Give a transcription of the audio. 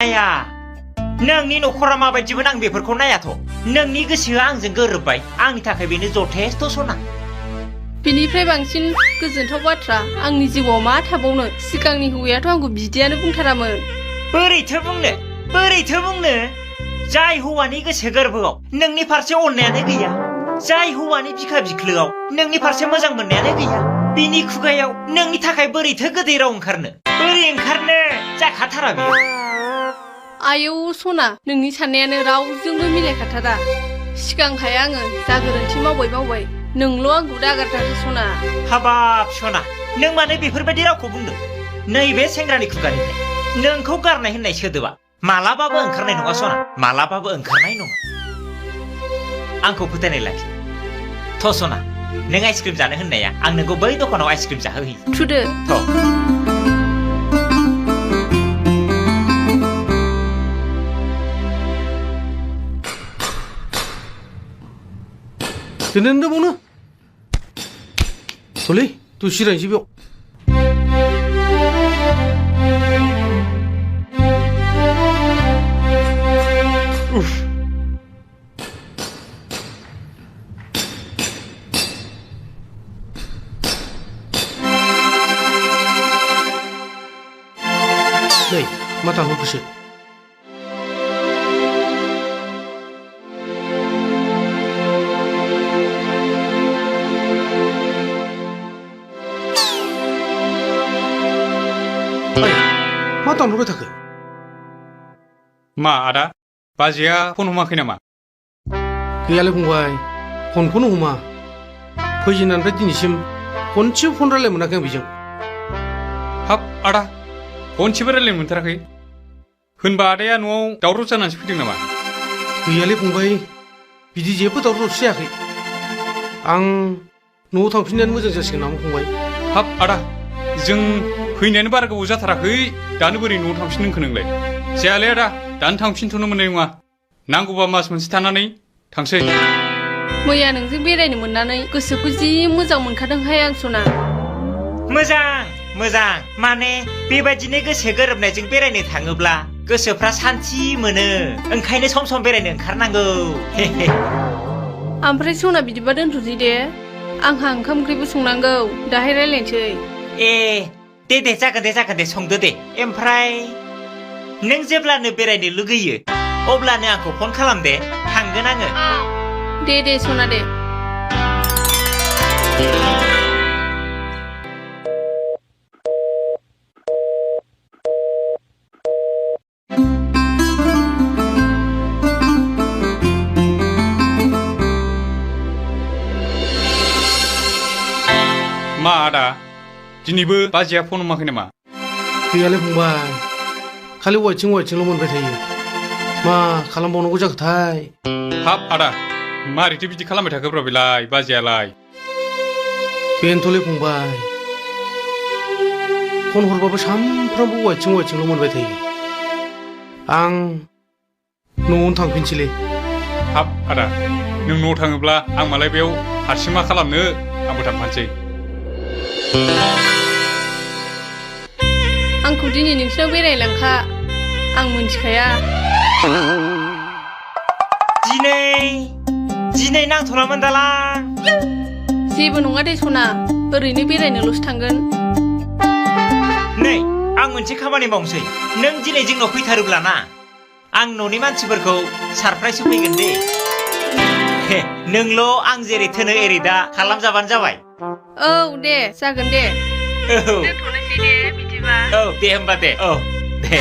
नाया नोंनि नखरा माबायदिमोन आं बेफोरखौ नायाथ' नोंनि गोसोआ आंजों गोरोबबाय आंनि थाखाय बेनो जथेस्थ' सना बिनिफ्राय बांसिन गोजोनथाव बाथ्रा आंनि जिउआव मा थाबावनो सिगांनि हौवायाथ' आंखौ बिदियानो बुंथारामोन बोरैथो बुंनो जाय हौवानि गोसो गोरबोआव नोंनि फारसे अननायानो गैया जाय हौवानि बिखा बिख्लोआव नोंनि फारसे मोजां मोननायानो गैया बिनि खुगायाव नोंनि थाखाय बोरैथो गोदै राव ओंखारनो जाखाथारा बेयो आयौ सना नोंनि साननायानो रावजोंबो मिलायखाथारा सिगांहाय आङो जा गोरोन्थि मावबाय नोंल' आंखौ दागारथारसै सना हाबाब सना नों मानो बेफोरबायदि रावखौ बुंदों नैबे सेंग्रानि खुगानिफ्राय नोंखौ गारनाय होननाय सोदोबा मालाबाबो ओंखारनाय नङा सना मालाबाबो ओंखारनाय नङा आंखौ फोथायनाय लाखि थ' सना नों आइसक्रिम जानो होननाया आं नोंखौ बै दखानाव आइसक्रिम जाहोहैयो थुदो 됐는데 돌리 또 시간 20秒 네, 맞다 놓으시 मा दानहरबाय थाखो मा आदा बाजैया फन हमाखै नामा गैयालै फंबाय फनखौनो हमा फैजेननायनिफ्राय दिनैसिम खनसेबो फन रायलायनो मोनाखै आं बेजों हाब आदा खनसेबो रायलायनो मोनथाराखै होनबा आदाया न'आव दावराव जानानैसो फैदों नामा गैयालै फंबाय बिदि जेबो दावराव जायाखै आं न'आव थांफिननायानो मोजां जासिगोन नामा फंबाय हाब आदा जों फैनायानो बारा गोबाव जाथाराखै दानो बोरै न'आव थांफिननो होनखो नोंलाय जायालै आदा दानो थांफिनथ'नो मोननाय नङा नांगौबा मास मोनसे थानानै थांसै मैया नोंजों बेरायनो मोननानै गोसोखौ जि मोजां मोनखादोंहाय आं सना मोजां माने बेबायदिनो गोसो गोरोबनायजों बेरायनो थाङोब्ला गोसोफ्रा सान्थि मोनो ओंखायनो सम सम बेरायनो ओंखारनांगौ ओमफ्राय सना बिदिबा दोनथ'सै दे आंहा ओंखाम ओंख्रिबो संनांगौ दाहाय रायलायनोसै दे जागोन दे संदो दे ओमफ्राय नों जेब्लानो बेरायनो लुगैयो अब्लानो आंखौ फन खालाम दे थांगोन आङो दे सना दे मा आदा दिनैबो बाजैया फन हमाखै नामा गैयालै फंबाय खालि वाइथिंल' मोनबाय थायो मा खालामबावनांगौ जाखोथाय हाब आदा मारैथो बिदि खालामबाय थाखोब्रा बेलाय बाजैयालाय बेनोथ'लै फंबाय फन हरबाबो सामफ्रामबो वाइथिंल' मोनबाय थायो आं न'आवनो थांफिनसैलै हाब आदा नों न'आव थाङोब्ला आं मालाय बेयाव हारसिं मा खालामनो आंबो थांफानोसै आंखौ दिनै नोंसिनाव बेरायलांखा आं मिन्थिखाया दिनै नांथ'लामोन दालां जेबो नङा दे सना ओरैनो बेरायनोल'सो थांगोन नै आं मोनसे खामानि मावनोसै नों दिनै जोंनाव फैथारोब्ला ना आं न'नि मानसिफोरखौ सारप्राइज होफैगोन दे नोंल' आं जेरै थोनो एरै दा खालामजाबानो जाबाय औ दे जागोन दे औ दोनथ'नोसै दे बिदिबा औ दे होमबा दे औ दे